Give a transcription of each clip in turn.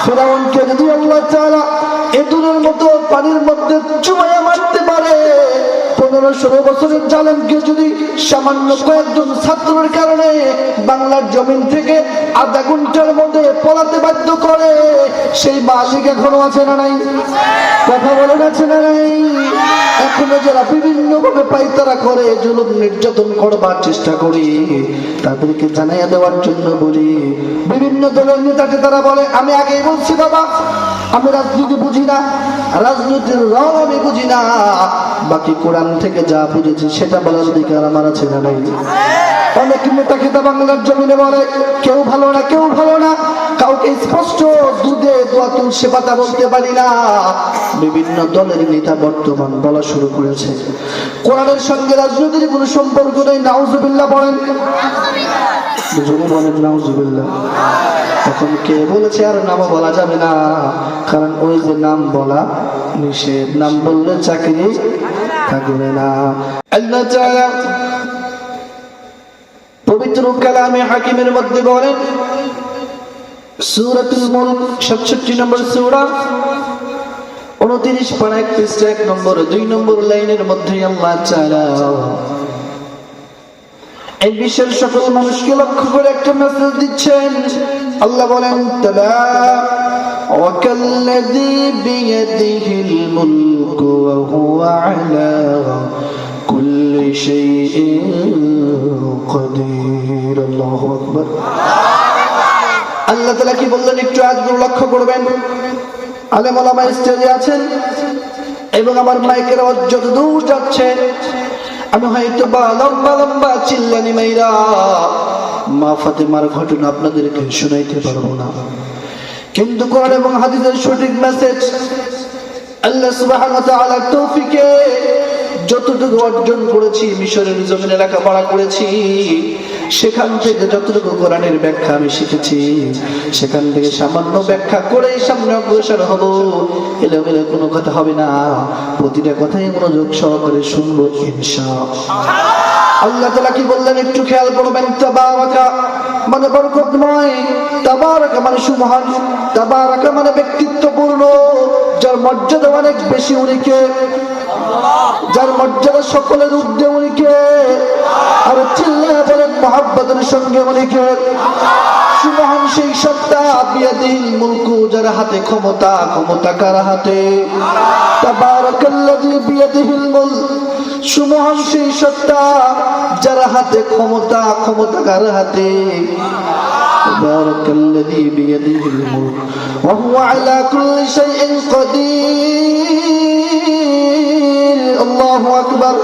ফিরাউনকে যদি আল্লাহ তাআলা এদুরের মতো পানির মধ্যে চুবাইয়া মারতে পারে, 15-16 বছরের জালেমকে যদি সামান্য কয়েকজন ছাত্রের কারণে বাংলার জমিন থেকে আধা ঘন্টার মধ্যে পলাতে বাধ্য করে, সেই মালিক এখনো আছে না নাই? কথা বলেন, আছে না নাই? এখনো যারা বিভিন্ন ভাবে পাইতারা করে, জুলুম নির্যাতন করবার চেষ্টা করি, তাদেরকে জানাইয়া দেওয়ার জন্য বলি, বিভিন্ন দলের নেতাকে তারা বলে, আমি আগেই বলছি বাবা, আমি রাজনীতি বুঝি না, রাজনীতির রং আমি বুঝি না, বাকি কোরআন থেকে যা বুঝেছি সেটা বলার অধিকার আমার আছে না নাই? অনেক নেতা খেতা বাংলার জমিনে বলে কেউ ভালো না, কেউ ভালো না, কাউকে স্পষ্ট দুধে দোয়া তুলসী পাতা বলতে পারি না। বিভিন্ন দলের নেতা বর্তমান বলা শুরু করেছে কোরআনের সঙ্গে রাজনীতির কোনো সম্পর্ক নেই। নাউজুবিল্লাহ বলেন, বলেন নাউজুবিল্লাহ। এখন কে বলেছে আর নাম বলা যাবে না, কারণ ওই যে নাম বলা নিষেধ, নাম বললে চাকরি থাকবে না। আল্লাহ তাআলা পবিত্র কালামে হাকিমের মধ্যে বলেন, সূরাতুল মুলক 67 নম্বর সূরা 29 পারা 1 পৃষ্ঠা 1 নম্বর 2 নম্বর লাইনের মধ্যে আল্লাহ তাআলা এই বিশ্বের সকল মানুষকে লক্ষ্য করে একটা মেসেজ দিচ্ছেন। আল্লাহ বলেন, তাবারাকাল্লাযী বিয়াদিহিল মুলকু ওয়া হুয়া আলা কুল্লি শাইইন কাদির। আল্লাহু আকবার। আল্লাহ তাআলা কি বললেন একটু আজগুলো লক্ষ্য করবেন। আলেম ওলামা স্টেজে আছেন এবং আমার মাইকের আওয়াজ যত দূর যাচ্ছে, আমি হয়তো বা লম্বা লম্বা চিল্লানি মাইরা মা ফাতেমার ঘটনা আপনাদেরকে শোনাইতে পারবো না, কিন্তু কোরআন এবং হাদিসের সঠিক মেসেজ আল্লাহ সুবহানাহু ওয়া তাআলার তৌফিকে যতটুকু অর্জন করেছি, মিশরের জমিনে লেখাপড়া করেছি, সেখান থেকে যতটুকু কোরআনের ব্যাখ্যা আমি শিখেছি, সেখান থেকে সামান্য ব্যাখ্যা করেই সামনে অগ্রসর হব। এলোমেলো কোনো কথা হবে না, প্রতিটা কথাই মনোযোগ সহকারে শুনবো ইনশাআল্লাহ। আল্লাহ তাআলা কি বললেন একটু খেয়াল করবেন। তাবারাকা মানে বরকতময়, তাবারাকা মানে সুমহান, তাবারাকা মানে ব্যক্তিত্বপূর্ণ, যার মর্যাদা অনেক বেশি, উনি কে? যার মর্যাদা সকলের ঊর্ধ্বে, উনি কে? আর চিল্লায়া বলেন মুহাব্বতের সঙ্গে, উনি কে? সুমহান সেই সত্তা, বিয়াদিল মুলকু, যার হাতে ক্ষমতা, ক্ষমতা কার হাতে? তাবারাকাল্লাযী বিয়াদিহিল মুলক, সুমহান সেই সত্তা যার হাতে ক্ষমতা, ক্ষমতা কার হাতে? তাবারাকাল্লাযী বিয়াদিহিল মুলক ওয়া হুয়া আলা কুল্লি শাইইন কাদির। আল্লাহু আকবার।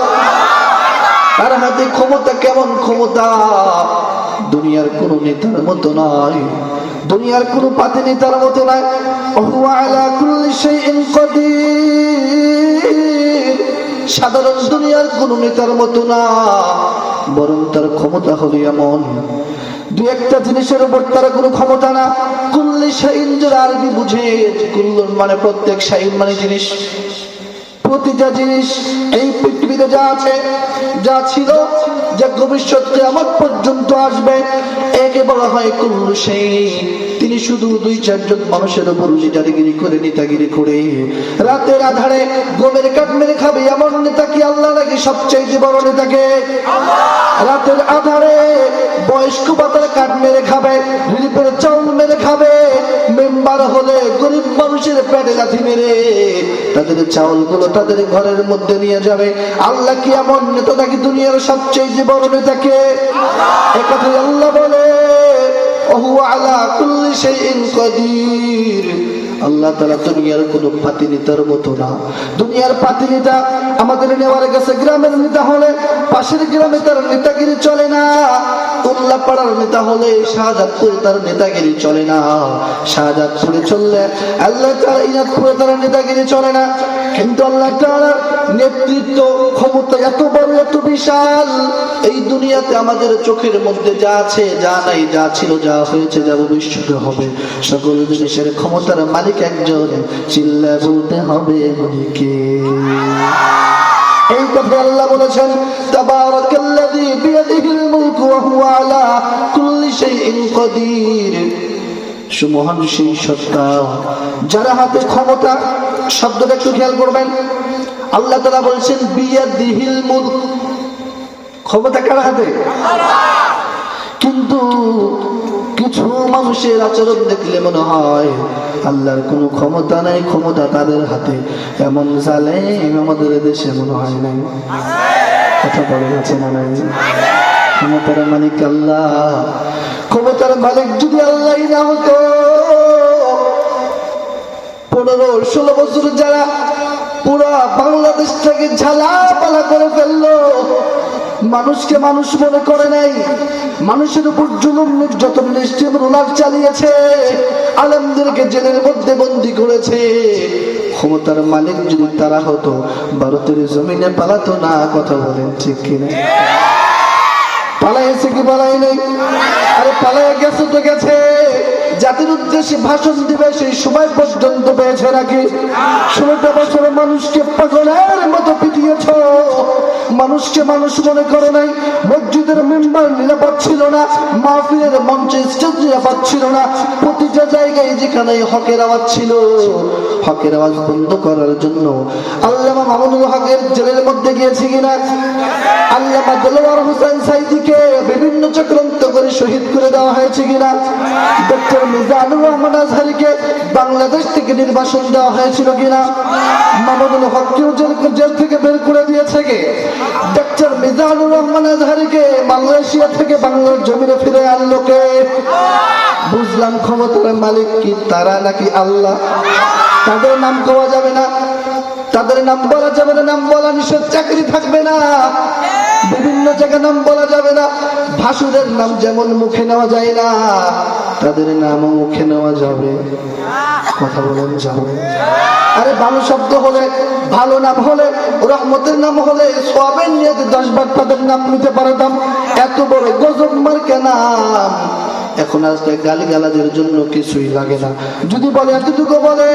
তার হাতে ক্ষমতা কেমন ক্ষমতা? দুনিয়ার কোন নেতার মতো নয়, দুনিয়ার কোন পাতি নেতার মতো নয়। হুয়া আলা কুল্লি শাইইন কাদির, সাধারণ দুনিয়ার কোন নেতার মতো না, বরং তার ক্ষমতা হলো এমন, দুই একটা জিনিসের উপর তার কোনো ক্ষমতা না। কুল্লি শাইইন যারা আরবি বুঝে, কুল্লুন মানে প্রত্যেক, শাইইন মানে জিনিস, প্রতিটা জিনিস এই পৃথিবীতে যা আছে, যা ছিল, যা ভবিষ্যৎ কিয়ামত পর্যন্ত আসবে, একে বলা হয় কুল্লু শাইইন। তিনি শুধু 2-4 মানুষের উপর লিডারগিরি করে, নেতাগিরি করে, রাতের আধারে গমের কাঠ মেরে খাবে এমন নেতা কি আল্লাহ নাকি সবচেয়ে বড় নেতাকে? রাতের আধারে বয়স্ক পাতার কাঠ মেরে খাবে, রিলিপের চাউল মেরে খাবে, মেম্বার হলে গরিব মানুষের পেটে লাথি মেরে তাদের চাউলগুলো তাদের ঘরের মধ্যে নিয়ে যাবে। আল্লাহ কি এমন নেতা নাকি দুনিয়ার সবচেয়ে বড় নেতাকে? একথাই আল্লাহ বলে, ওহুয়া আলা কুল্লি শাইইন কাদির। আল্লাহ তাআলা দুনিয়ার কোন পাতি নেতার মতো না। দুনিয়ার পাতি নেতা আমাদের নেওয়ার কাছে গ্রামের নেতা হলে পাশের গ্রামে তার নেতাগিরি চলে না, উল্লাহ পাড়ার নেতা হলে শাহজাদপুরে তার নেতাগিরি চলে না, শাহজাদপুরে চললে আল্লাহ তাআলা ইনাদপুরে তার নেতাগিরি চলে না। কিন্তু আল্লাহ তাআলার নেতৃত্ব ক্ষমতা এত বড়, এত বিশাল, এই দুনিয়াতে আমাদের চোখের মধ্যে যা আছে, যা নাই, যা ছিল, যা হয়েছে, যা ভবিষ্যতে হবে, সকল জিনিসের ক্ষমতার মালিক একজন, চিল্লা বলতে হবে কে? এই কথা আল্লাহ বলেছেন, তাবারাকাল্লাযী বিয়াদিহিল মুলকু ওয়া হুয়া আলা কুল্লি শাইইন কাদির। সুমহান সেই সত্তা যারা হাতে ক্ষমতা, শব্দটা একটু খেয়াল করবেন। আল্লাহ তাআলা বলছেন বিয়াদিহিল মুলক, ক্ষমতা কার হাতে? কিন্তু কিছু মানুষের আচরণ দেখলে মনে হয় আল্লাহর কোনো ক্ষমতা নাই, ক্ষমতা তাদের হাতে। এমন জালেম আমাদের দেশে মনে হয় নাই। কথা বলে আছে না নাই? ক্ষমতার মালিক আল্লাহ। ক্ষমতার মালিক যদি আল্লাহই না হতো, 15-16 বছর যারা পুরা বাংলাদেশটাকে ঝালাপালা করে ফেললো, মানুষকে মানুষ মনে করে নাই, মানুষের উপর জুলুম নির্যাতন নিষ্ঠুর চালিয়েছে, আলেমদেরকে জেলের মধ্যে বন্দী করেছে। ক্ষমতার মালিক যদি তারা হতো, ভারতের জমিনে পালাতো না। কথা বলেন ঠিক কিনা? পালাইছে কি পালাই নাই? আরে পালাই গেছে তো গেছে। জাতির উদ্দেশ্যে ভাষণ দিবে সেই সময় পর্যন্ত পেয়েছে নাকি? 16টা বছর মানুষকে পাগলের মতো পিটিয়েছ, মানুষকে মানুষ মনে করো নাই। মসজিদের মেম্বার নিরাপদ ছিল না, মাহফিলের মঞ্চে স্টেজ নিরাপদ ছিল না। প্রতিটা জায়গায় যেখানে হকের আওয়াজ ছিল, হকের আওয়াজ বন্ধ করার জন্য আল্লামা মামুনুল হকের জেলের মধ্যে গিয়েছে কিনা? আল্লামা দেলোয়ার হোসেন সাইদিকে বিভিন্ন চক্রান্ত করে শহীদ করে দেওয়া হয়েছে কিনা? ডক্টর মিজানুর রহমান আজহারীকে বাংলাদেশ থেকে নির্বাসন দেওয়া হয়েছিল কিনা? মামুনুল হককেও জেল থেকে বের করে দিয়েছে কে? ডক্টর মিজানুর রহমান আজহারীকে মালয়েশিয়া থেকে বাংলার জমিনে ফিরে আনলো কে? বুঝলাম ক্ষমতার মালিক কি তারা নাকি আল্লাহ? তাদের নাম পাওয়া যাবে না, তাদের নাম বলা যাবে না, নাম বলা নিষেধ, চাকরি থাকবে না, বিভিন্ন জায়গায় নাম বলা যাবে না। ভাসুরের নাম যেমন মুখে নেওয়া যায় না, তাদের নামও মুখে নেওয়া যাবে। কথা বলেন যাবে? আরে ভালো শব্দ হলে, ভালো নাম হলে, রহমতের নাম হলে, সওয়াবের নিয়তে 10 বার তাদের নাম নিতে পারতাম। এত বড় গজব মার্কা নাম। এখন আজকে গালিগালাজের জন্য কিছুই লাগে না। যদি বলে এতটুকু বলে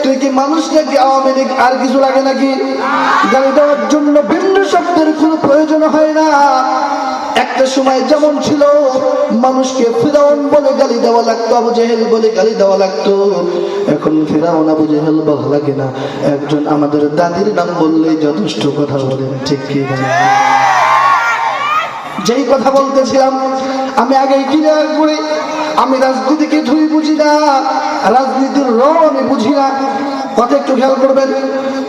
তুই কি মানুষ নাকি আওয়ামী লীগ, আর কিছু লাগে নাকি? গালি দেওয়ার জন্য ভিন্ন শব্দের কোনো প্রয়োজন হয় না। একটা সময় যেমন ছিল মানুষকে ফিরাউন বলে গালি দেওয়া লাগতো, আবু জেহেল বলে গালি দেওয়া লাগতো। এখন ফিরাউন আবু জেহেল বলা লাগে না, একজন আমাদের দাদির নাম বললেই যথেষ্ট। কথা বলেন ঠিক কি? যেই কথা বলতেছিলাম, আমি আগেই ক্লিয়ার করি, আমি রাজনীতিকে ধুই বুঝি না, রাজনীতির রং আমি বুঝি না। কথা একটু খেয়াল করবেন।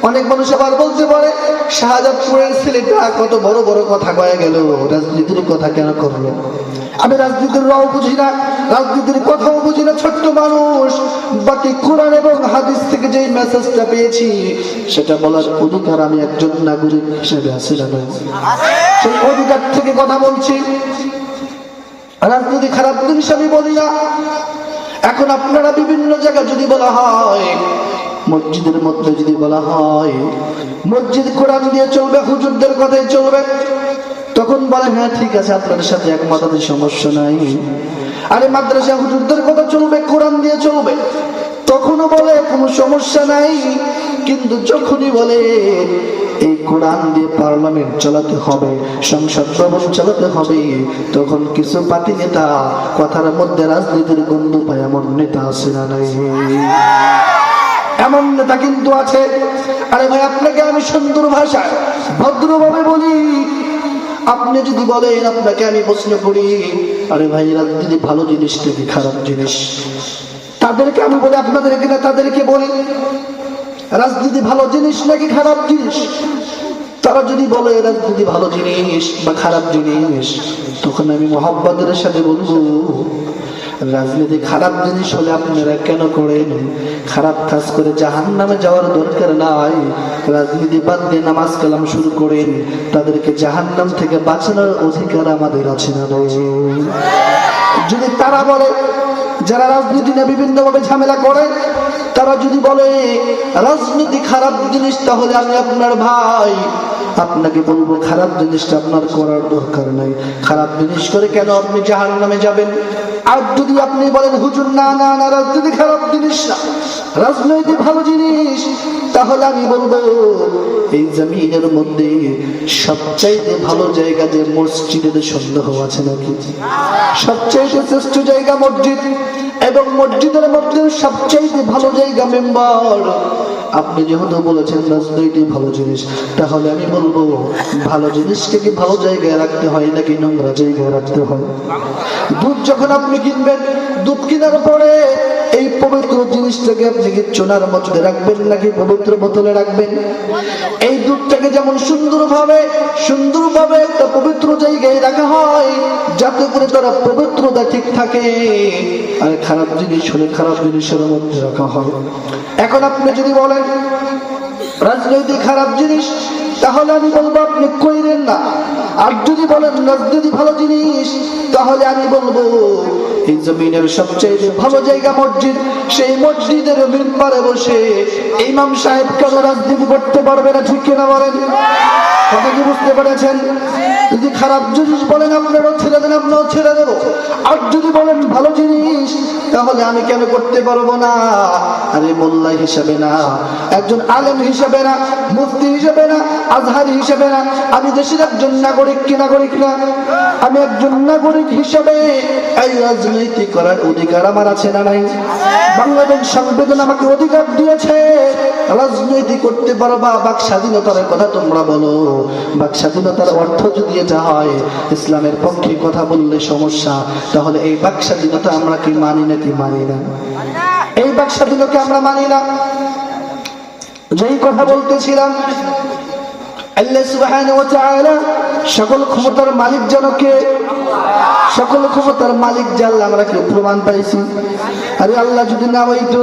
অনেক মানুষ আবার বলতে পারে শাহজাদপুরের ছেলেটা কত বড় বড় কথা কয়ে গেল, রাজনীতির কথা কেন করলো? আমি রাজনীতির রং বুঝি না, রাজনীতির কথাও বুঝি না, ছোট্ট মানুষ। বাকি কোরআন এবং হাদিস থেকে যেই মেসেজটা পেয়েছি সেটা বলার অধিকার আমি একজন নাগরিক হিসেবে আছে না? সেই অধিকার থেকে কথা বলছি। রাজনীতি খারাপ জিনিস আমি বলি না। এখন আপনারা বিভিন্ন জায়গায় যদি বলা হয়, মসজিদের মধ্যে যদি বলা হয় মসজিদ কোরআন দিয়ে চলবে, হুজুরদের কথাই চলবে, তখন বলে হ্যাঁ ঠিক আছে, আপনাদের সাথে একমত, আমাদের সমস্যা নাই। আরে মাদ্রাসা হুজুরদের কথা চলবে, কোরআন দিয়ে চলবে, তখনও বলে কোনো সমস্যা নাই। কিন্তু যখনই বলে এই কোরআন দিয়ে পার্লামেন্ট চালাতে হবে, সংসদ ভবন চালাতে হবে, তখন কিছু পার্টি নেতা কথার মধ্যে রাজনীতির গন্ধ পায়। এমন নেতা আছে না নাই? এমন নেতা কিন্তু আছে। আরে ভাই, আপনাকে আমি সুন্দর ভাষায় ভদ্রভাবে বলি, আপনি যদি বলেন, আপনাকে আমি প্রশ্ন করি, আরে ভাই রাজনীতি ভালো জিনিস নাকি খারাপ জিনিস? তাদেরকে আমি বলি, আপনাদেরকে না তাদেরকে বলি, রাজনীতি ভালো জিনিস নাকি খারাপ জিনিস? তারা যদি বলে রাজনীতি ভালো জিনিস বা খারাপ জিনিস, তখন আমি মহব্বতের সাথে বলবো, রাজনীতি খারাপ জিনিস হলে আপনারা কেন করেন? খারাপ কাজ করে জাহান্নামে যাওয়ার দরকার নাই। রাজনীতি বাদ দিয়ে নামাজ কালাম শুরু করেন, তাদেরকে জাহান্নাম থেকে বাঁচানোর অধিকার আমাদের আছে না? যদি তারা বলে, যারা রাজনীতি নিয়ে বিভিন্ন ভাবে ঝামেলা করে, তারা যদি বলে রাজনীতি খারাপ জিনিস, তাহলে আমি আপনার ভাই, আপনাকে বলবো খারাপ জিনিসটা আপনার করার দরকার নাই। খারাপ জিনিস করে কেন আপনি জাহান্নামে যাবেন? আর যদি আপনি বলেন হুজুর না না না, রাজনীতি খারাপ জিনিস না, রাজনীতি ভালো জিনিস, তাহলে আমি বলবো এই জমিনের মধ্যে সবচাইতে ভালো জায়গা যে মসজিদের সন্দেহ আছে নাকি? সবচাইতে শ্রেষ্ঠ জায়গা মসজিদ। এবং মসজিদের মধ্যে সবচেয়ে ভালো জায়গা মেম্বার। আপনি যেহেতু বলেছেন রাজনীতি ভালো জিনিস, তাহলে আমি বলবো ভালো জিনিসকে কি ভালো জায়গায় রাখতে হয় নাকি নোংরা জায়গায় রাখতে হয়? দুধ যখন আপনি কিনবেন, দুধ কেনার পরে এই পবিত্র জিনিসটাকে আপনি কি চুনার মধ্যে রাখবেন নাকি পবিত্র বোতলে রাখবেন? এই দুধটাকে যেমন সুন্দরভাবে একটা পবিত্র জায়গায় রাখা হয় যাতে করে তারা পবিত্রতা ঠিক থাকে, আর খারাপ জিনিস হলে খারাপ জিনিসের মধ্যে রাখা হয়। এখন আপনি যদি বলেন রাজনীতি খারাপ জিনিস, তাহলে আমি বলবো আপনি কইরেন না। আর যদি বলেন রাজনীতি ভালো জিনিস, তাহলে আমি বলবো এই জমিনের সবচেয়ে ভালো জায়গা মসজিদ, সেই মসজিদের মিম্বারে বসে ইমাম সাহেব কেন রাজনীতি করতে পারবে না? ঠিক কিনা বলেন? কথা কি বুঝতে পেরেছেন? যদি খারাপ জিনিস বলেন আপনারাও ছেড়ে দেন, আপনারাও ছেড়ে দেবো। আর যদি বলেন ভালো জিনিস, তাহলে আমি কেন করতে পারবো না? আরে মোল্লা হিসাবে না, একজন আলেম হিসাবে না, মুফতি হিসাবে না, আজহারি হিসাবে না, আমি দেশের একজন নাগরিক কি নাগরিক না? আমি একজন নাগরিক হিসাবে এই রাজনীতি করার অধিকার আমার আছে না নাই? বাংলাদেশ সংবিধান আমাকে অধিকার দিয়েছে রাজনীতি করতে পারবা। বাক স্বাধীনতার কথা তোমরা বলো, বাক স্বাধীনতার অর্থ যদি এটা হয় ইসলামের পক্ষে কথা বললে সমস্যা, তাহলে এই বাক স্বাধীনতা আমরা কি মানি নাকি মানি না? এই বাক স্বাধীনতাকে আমরা মানি না। যেই কথা বলতেছিলাম, আল্লাহ সুবহানাহু ওয়া তাআলা সকল ক্ষমতার মালিক যেন কে? সকল ক্ষমতার মালিক জাল্লা আমরা কি প্রমাণ পাইছি? আরে আল্লাহ যদি না হইতো,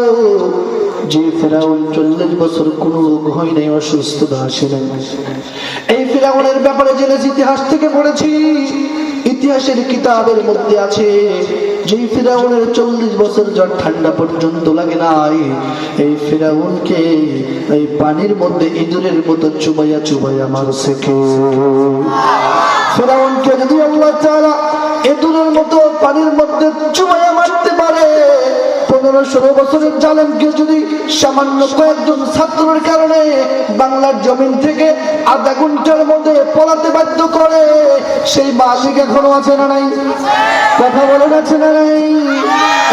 যে ফেরাউন 40 বছর কোনো রোগ হয় নাই, অসুস্থতা আসে নাই, এই ফেরাউনের ব্যাপারে জেনেছি, ইতিহাস থেকে পড়েছি, ইতিহাসের কিতাবের মধ্যে আছে যে ফেরাউনের 40 বছর জ্বর ঠান্ডা পর্যন্ত লাগে নাই, এই ফেরাউনকে এই পানির মধ্যে ইঁদুরের মতো চুবাইয়া মারছে কে? ফেরাউনকে যদি আল্লাহ তাআলা ইঁদুরের মতো পানির মধ্যে চুবাইয়া মারতে পারে, 15-16 বছরের জালেমকে যদি সামান্য কয়েকজন ছাত্রের কারণে বাংলার জমিন থেকে আধা ঘন্টার মধ্যে পলাতে বাধ্য করে, সেই মালিক এখনো আছে না নাই? কথা বলেন আছে না নাই?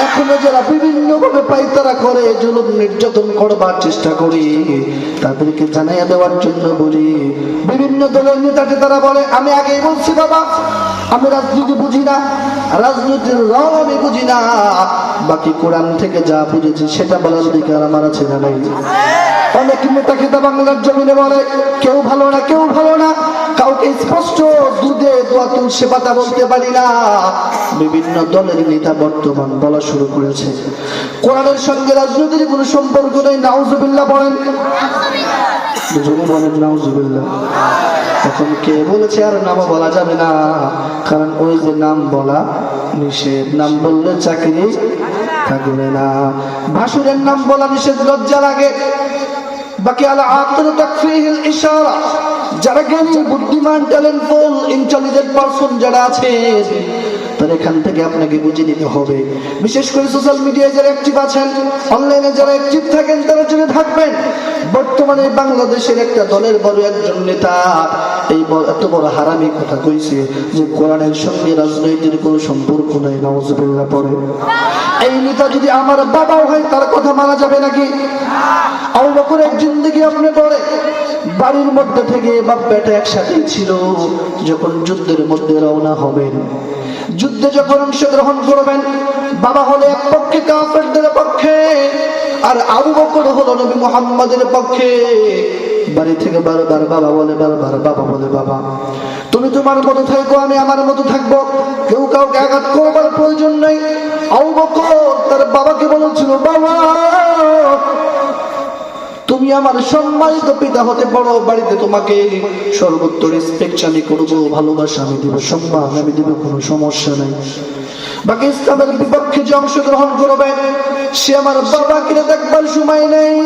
এখনো যারা বিভিন্ন ভাবে পাইতারা করে, জুলুম নির্যাতন করবার চেষ্টা করি, তাদেরকে জানাইয়া দেওয়ার জন্য বলি, বিভিন্ন দলের নেতাকে তারা বলে আমি আগেই বলছি বাবা, আমি রাজনীতি বুঝি না, রাজনীতির রং আমি বুঝি না, বাকি কোরআন থেকে যা বুঝেছি সেটা বলার অধিকার আমার আছে না নাই? অনেক নেতা খেতা বাংলার জমিনে বলে কেউ ভালো না, কেউ ভালো না, কাউকে স্পষ্ট দুধে দোয়া তুলসে পাতা বলতে পারি না। বিভিন্ন দলের নেতা বর্তমান বলা শুরু করেছে কোরআনের সঙ্গে রাজনীতির কোনো সম্পর্ক নেই। নাউজুবিল্লাহ বলেন, বলেন নাউজুবিল্লাহ। এখন কে বলেছে আর নাম বলা যাবে না? কারণ ওই যে নাম বলা নিষেধ, নাম বললে চাকরি থাকবে না। ভাসুরের নাম বলা নিষেধ, লজ্জা লাগে। বাকি আলা আকিল তাকফিহিল ইশারা, যারা জ্ঞানী, বুদ্ধিমান, ট্যালেন্টফুল, ইন্টেলিজেন্ট পারসন যারা আছে, তার এখান থেকে আপনাকে বুঝে নিতে হবে। বিশেষ করে সোশ্যাল মিডিয়ায় যারা অ্যাক্টিভ আছেন, অনলাইনে যারা অ্যাক্টিভ থাকেন, তারা জেনে থাকবেন বর্তমানে বাংলাদেশের একটা দলের বড় একজন নেতা এই এত বড় হারামি কথা কইছে যে কোরআনের সঙ্গে রাজনীতির কোনো সম্পর্ক নাই। নাউজুবিল্লাহ পড়ে। এই নেতা যদি আমার বাবাও হয়, তার কথা মানা যাবে নাকি? আবু বকরের জিন্দেগি আপনি পড়ে, বাড়ির মধ্যে থেকে বাপ বেটা একসাথে ছিল, যখন যুদ্ধের মধ্যে রওনা হবেন, যুদ্ধে যখন অংশগ্রহণ করবেন, বাবা হলো এক পক্ষে কাফেরদের পক্ষে, আর আবু বকর হলো নবী মুহাম্মদের পক্ষে। বাড়ি থেকে বারবার বাবা বলে, বাবা তুমি তোমার মতো থাকো, আমি আমার মতো থাকবো, কেউ কাউকে আঘাত করবার প্রয়োজন নেই। আবু বকর তার বাবাকে বলেছিল, বাবা তুমি আমার সম্মানিত পিতা হতে পারো, বাড়িতে তোমাকে সর্বোচ্চ রেসপেক্ট আমি করবো, ভালোবাসা আমি দিব, সম্মান আমি দিব, কোনো সমস্যা নাই। বাকি ইসলামের বিপক্ষে যে অংশগ্রহণ করবে, সে আমার বাবাকে দেখবার সময় নেই।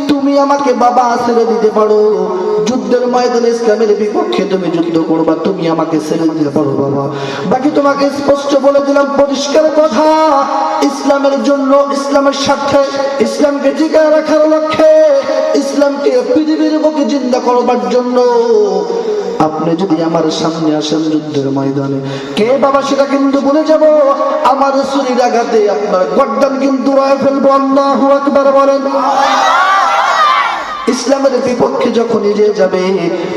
তুমি আমাকে বাবা ছেড়ে দিতে পারো, যুদ্ধের ময়দানে ইসলামের বিপক্ষে তুমি যুদ্ধ করবা, তুমি আমাকে ছেড়ে দিতে পারো বাবা। বাকি তোমাকে স্পষ্ট বলে দিলাম পরিষ্কার কথা, ইসলামের জন্য, ইসলামের স্বার্থে, ইসলামকে টিকায় রাখার লক্ষ্যে, ইসলাম ইসলামকে পৃথিবীর বুকে জিন্দা করবার জন্য আপনি যদি আমার সামনে আসেন যুদ্ধের ময়দানে, কে বাবা সেটা কিন্তু বলে যাব, আমার ছুরির আঘাতে আপনার গর্দান কিন্তু উড়ায় ফেলবো। আল্লাহু আকবার বলেন। ইসলামের বিপক্ষে যখন এগিয়ে যাবে,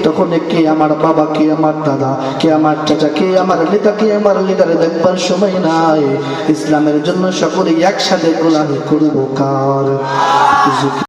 তখন কে আমার বাবা, কে আমার দাদা, কে আমার চাচা, কে আমার নেতা, কে আমার লিডারে দেখবার সময় নাই। ইসলামের জন্য সকলে একসাথে গোলামি করবো কার?